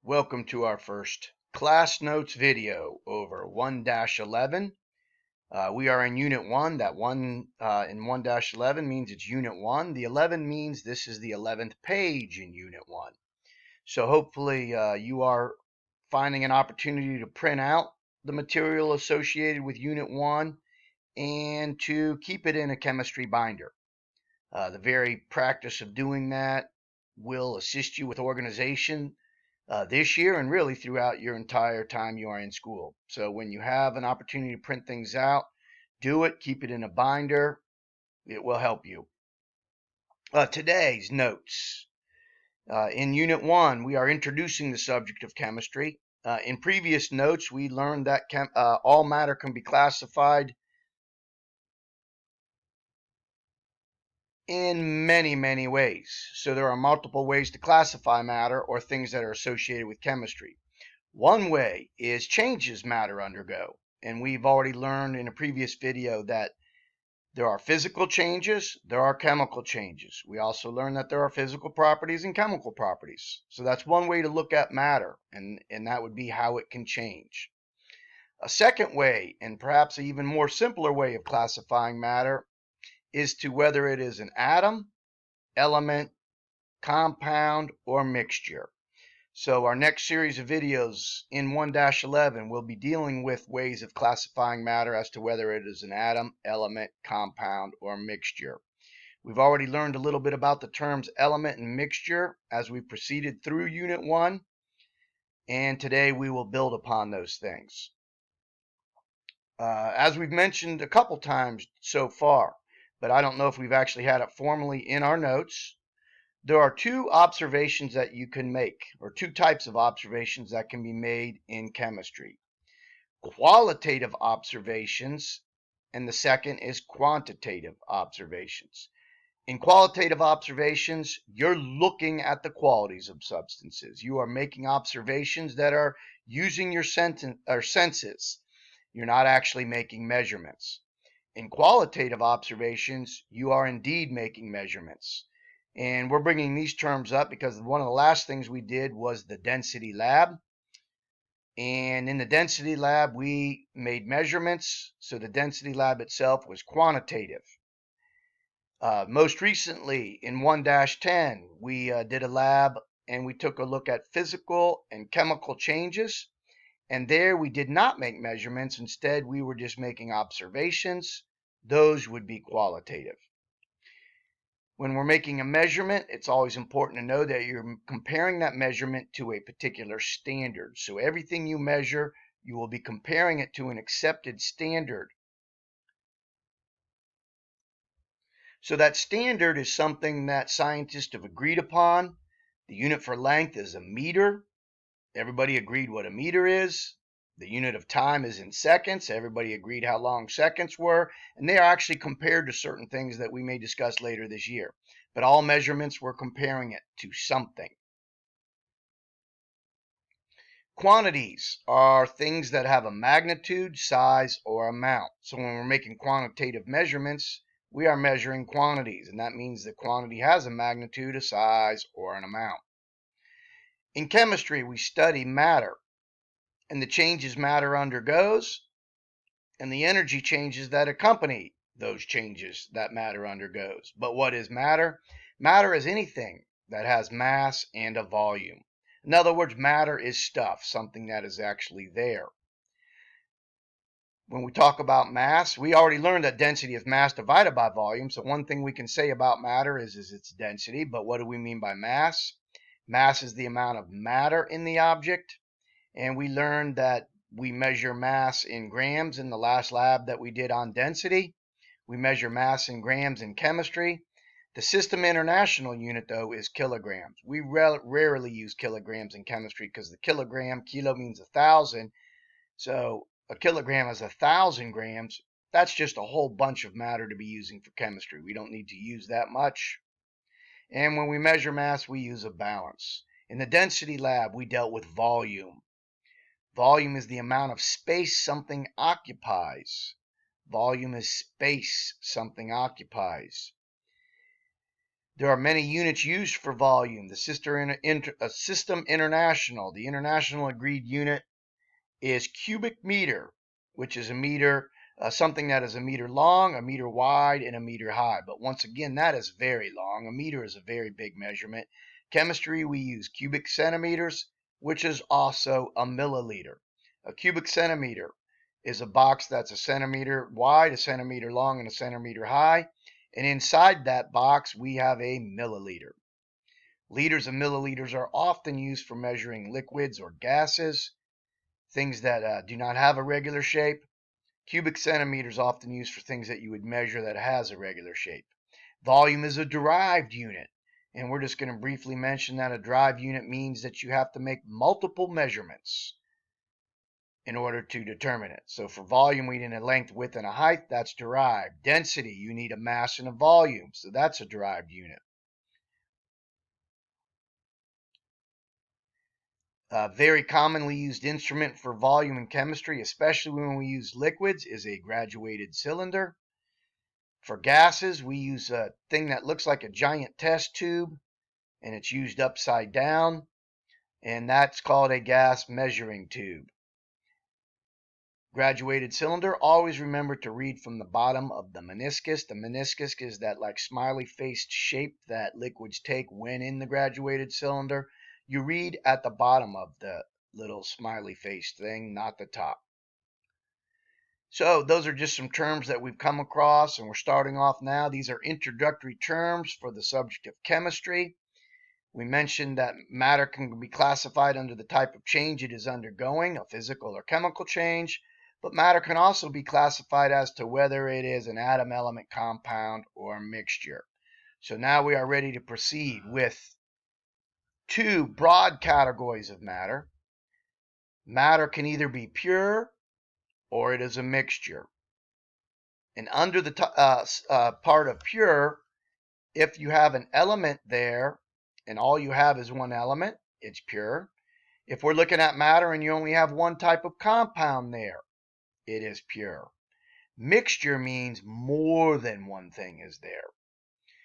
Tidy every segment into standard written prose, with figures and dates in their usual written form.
Welcome to our first class notes video over 1-11. We are in Unit 1. That 1 in 1-11 means it's Unit 1. The 11 means this is the 11th page in Unit 1. So hopefully you are finding an opportunity to print out the material associated with Unit 1 and to keep it in a chemistry binder. The very practice of doing that will assist you with organization this year and really throughout your entire time you are in school. So when you have an opportunity to print things out, do it, keep it in a binder. It will help you. Today's notes. In Unit 1, we are introducing the subject of chemistry. In previous notes, we learned that all matter can be classified in many ways. So there are multiple ways to classify matter or things that are associated with chemistry. One way is changes matter undergo. And we've already learned in a previous video that there are physical changes, there are chemical changes. We also learned that there are physical properties and chemical properties. So that's one way to look at matter, and that would be how it can change. A second way, and perhaps an even more simpler way of classifying matter, is to whether it is an atom, element, compound, or mixture. So our next series of videos in 1-11 will be dealing with ways of classifying matter as to whether it is an atom, element, compound, or mixture. We've already learned a little bit about the terms element and mixture as we proceeded through Unit 1, and today we will build upon those things. As we've mentioned a couple times so far, but I don't know if we've actually had it formally in our notes, there are two observations that you can make, or two types of observations that can be made in chemistry. Qualitative observations, and the second is quantitative observations. In qualitative observations, you're looking at the qualities of substances. You are making observations that are using your senses. You're not actually making measurements. In qualitative observations, you are indeed making measurements. And we're bringing these terms up because one of the last things we did was the density lab. And in the density lab, we made measurements. So the density lab itself was quantitative. Most recently, in 1-10, we did a lab and we took a look at physical and chemical changes. And there we did not make measurements. Instead, we were just making observations. Those would be qualitative. When we're making a measurement, it's always important to know that you're comparing that measurement to a particular standard. So everything you measure, you will be comparing it to an accepted standard. So that standard is something that scientists have agreed upon. The unit for length is a meter. Everybody agreed what a meter is. The unit of time is in seconds. Everybody agreed how long seconds were. And they are actually compared to certain things that we may discuss later this year. But all measurements were comparing it to something. Quantities are things that have a magnitude, size, or amount. So when we're making quantitative measurements, we are measuring quantities. And that means the quantity has a magnitude, a size, or an amount. In chemistry, we study matter and the changes matter undergoes and the energy changes that accompany those changes that matter undergoes. But what is matter? Matter is anything that has mass and a volume. In other words, matter is stuff, something that is actually there. When we talk about mass, we already learned that density is mass divided by volume. So one thing we can say about matter is its density. But what do we mean by mass? Mass is the amount of matter in the object. And we learned that we measure mass in grams in the last lab that we did on density. We measure mass in grams in chemistry. The System International unit, though, is kilograms. We rarely use kilograms in chemistry because the kilogram, kilo means 1,000. So a kilogram is 1,000 grams. That's just a whole bunch of matter to be using for chemistry. We don't need to use that much. And when we measure mass, we use a balance. In the density lab, we dealt with volume. Volume is the amount of space something occupies. Volume is space something occupies. There are many units used for volume. The System International, the international agreed unit is cubic meter, which is a meter, something that is a meter long, a meter wide, and a meter high. But once again, that is very long. A meter is a very big measurement. Chemistry, we use cubic centimeters, which is also a milliliter. A cubic centimeter is a box that's a centimeter wide, a centimeter long, and a centimeter high. And inside that box, we have a milliliter. Liters and milliliters are often used for measuring liquids or gases, things that do not have a regular shape. Cubic centimeters often used for things that you would measure that has a regular shape. Volume is a derived unit, and we're just going to briefly mention that a derived unit means that you have to make multiple measurements in order to determine it. So for volume, we need a length, width, and a height. That's derived. Density, you need a mass and a volume. So that's a derived unit. Very commonly used instrument for volume in chemistry, especially when we use liquids, is a graduated cylinder. For gases, we use a thing that looks like a giant test tube, and it's used upside down, and that's called a gas measuring tube. Graduated cylinder, always remember to read from the bottom of the meniscus. The meniscus is that like smiley faced shape that liquids take when in the graduated cylinder. You read at the bottom of the little smiley faced thing, not the top. So those are just some terms that we've come across, and we're starting off now. These are introductory terms for the subject of chemistry. We mentioned that matter can be classified under the type of change it is undergoing, a physical or chemical change, but matter can also be classified as to whether it is an atom, element, compound, or a mixture. So now we are ready to proceed with two broad categories of matter. Matter can either be pure or it is a mixture. And under the part of pure, if you have an element there and all you have is one element, it's pure. If we're looking at matter and you only have one type of compound there, it is pure. Mixture means more than one thing is there.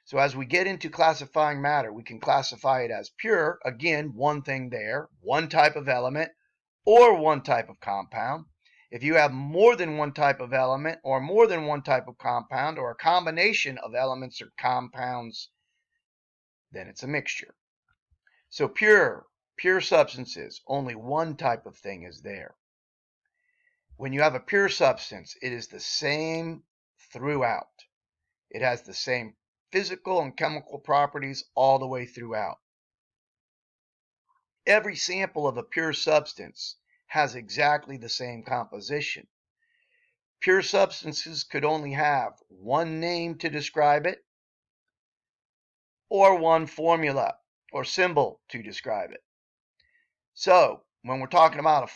So as we get into classifying matter, we can classify it as pure, again, one thing there, one type of element, or one type of compound. If you have more than one type of element or more than one type of compound or a combination of elements or compounds, then it's a mixture. So pure substances, only one type of thing is there. When you have a pure substance, it is the same throughout. It has the same physical and chemical properties all the way throughout. Every sample of a pure substance has exactly the same composition. Pure substances could only have one name to describe it or one formula or symbol to describe it. So when we're talking about a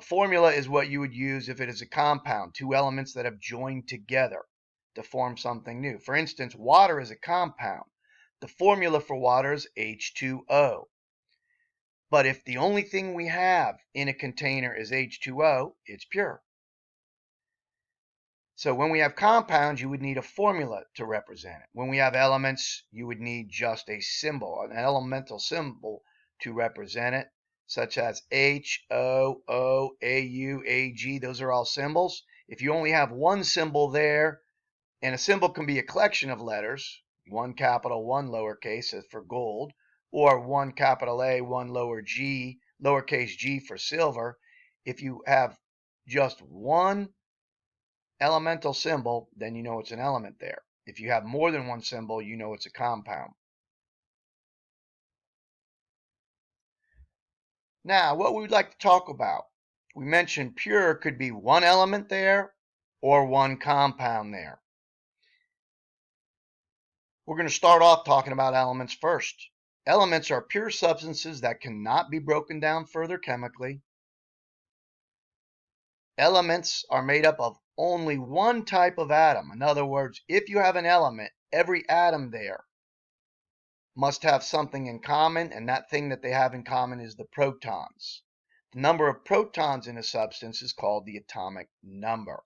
formula is what you would use if it is a compound, two elements that have joined together to form something new. For instance, water is a compound. The formula for water is H2O. But if the only thing we have in a container is H2O, it's pure. So when we have compounds, you would need a formula to represent it. When we have elements, you would need just a symbol, an elemental symbol to represent it, such as H, O, O, AU, AG. Those are all symbols. If you only have one symbol there, and a symbol can be a collection of letters, one capital, one lowercase, as for gold, or one capital A, one lowercase g for silver. If you have just one elemental symbol, then you know it's an element there. If you have more than one symbol, you know it's a compound. Now, what we would like to talk about, we mentioned pure could be one element there or one compound there. We're going to start off talking about elements first. Elements are pure substances that cannot be broken down further chemically. Elements are made up of only one type of atom. In other words, if you have an element, every atom there must have something in common, and that thing that they have in common is the protons. The number of protons in a substance is called the atomic number.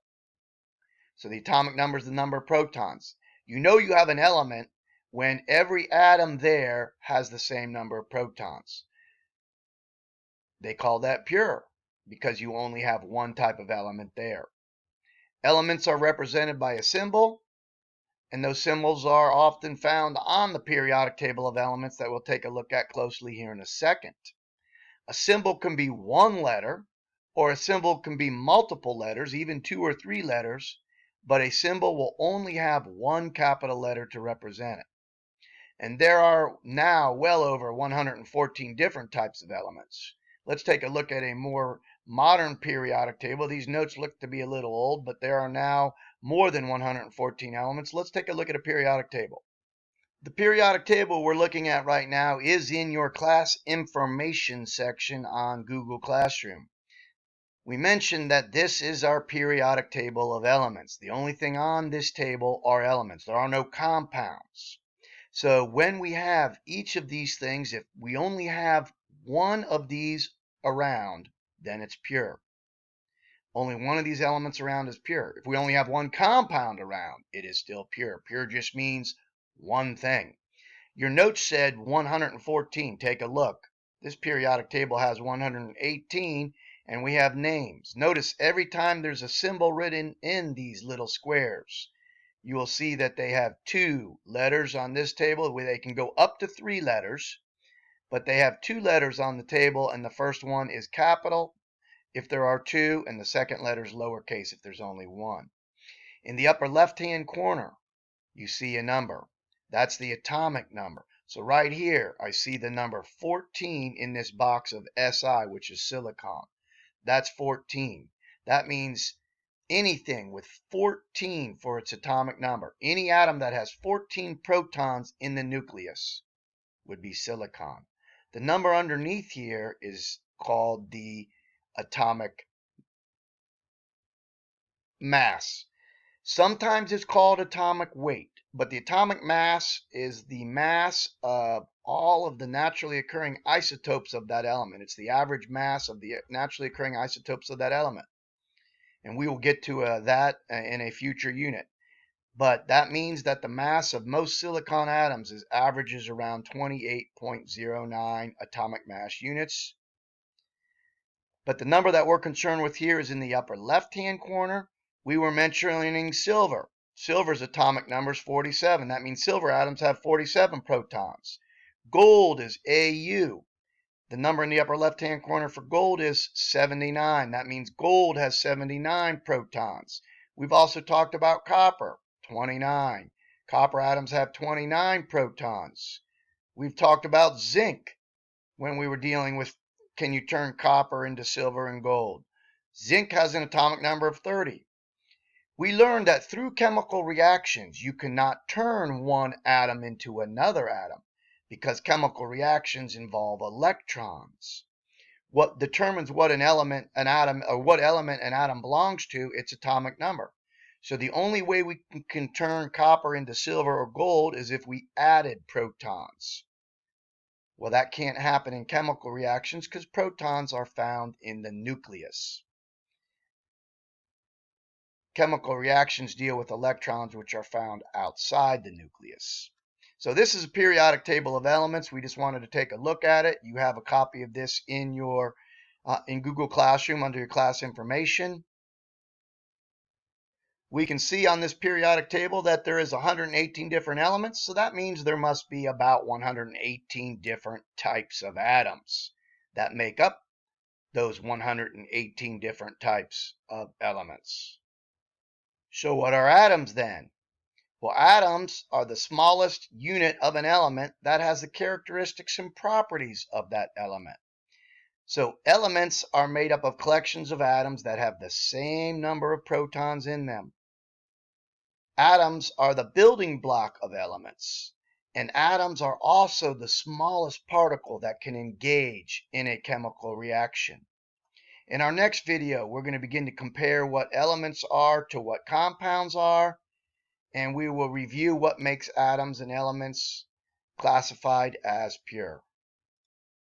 So the atomic number is the number of protons. You know you have an element when every atom there has the same number of protons. They call that pure because you only have one type of element there. Elements are represented by a symbol, and those symbols are often found on the periodic table of elements that we'll take a look at closely here in a second. A symbol can be one letter, or a symbol can be multiple letters, even 2 or 3 letters, but a symbol will only have one capital letter to represent it. And there are now well over 114 different types of elements. Let's take a look at a more modern periodic table. These notes look to be a little old, but there are now more than 114 elements. Let's take a look at a periodic table. The periodic table we're looking at right now is in your class information section on Google Classroom. We mentioned that this is our periodic table of elements. The only thing on this table are elements. There are no compounds. So when we have each of these things, if we only have one of these around, then it's pure. Only one of these elements around is pure. If we only have one compound around, it is still pure. Pure just means one thing. Your notes said 114. Take a look. This periodic table has 118, and we have names. Notice every time there's a symbol written in these little squares, you will see that they have 2 letters on this table, where they can go up to 3 letters, but they have 2 letters on the table, and the first one is capital if there are 2, and the second letter is lowercase if there's only 1. In the upper left-hand corner, you see a number. That's the atomic number. So right here, I see the number 14 in this box of Si, which is silicon. That's 14. That means anything with 14 for its atomic number, any atom that has 14 protons in the nucleus, would be silicon. The number underneath here is called the atomic mass. Sometimes it's called atomic weight, but the atomic mass is the mass of all of the naturally occurring isotopes of that element. It's the average mass of the naturally occurring isotopes of that element. And we will get to that in a future unit. But that means that the mass of most silicon atoms averages around 28.09 atomic mass units. But the number that we're concerned with here is in the upper left-hand corner. We were mentioning silver. Silver's atomic number is 47. That means silver atoms have 47 protons. Gold is Au. The number in the upper left-hand corner for gold is 79. That means gold has 79 protons. We've also talked about copper, 29. Copper atoms have 29 protons. We've talked about zinc when we were dealing with can you turn copper into silver and gold. Zinc has an atomic number of 30. We learned that through chemical reactions, you cannot turn one atom into another atom because chemical reactions involve electrons. What determines what an element, an atom, or what element an atom belongs to, its atomic number. So the only way we can turn copper into silver or gold is if we added protons. Well, that can't happen in chemical reactions because protons are found in the nucleus. Chemical reactions deal with electrons, which are found outside the nucleus. So this is a periodic table of elements. We just wanted to take a look at it. You have a copy of this in your in Google Classroom under your class information. We can see on this periodic table that there is 118 different elements, so that means there must be about 118 different types of atoms that make up those 118 different types of elements. So what are atoms then? Well, atoms are the smallest unit of an element that has the characteristics and properties of that element. So elements are made up of collections of atoms that have the same number of protons in them. Atoms are the building block of elements, and atoms are also the smallest particle that can engage in a chemical reaction. In our next video, we're going to begin to compare what elements are to what compounds are, and we will review what makes atoms and elements classified as pure.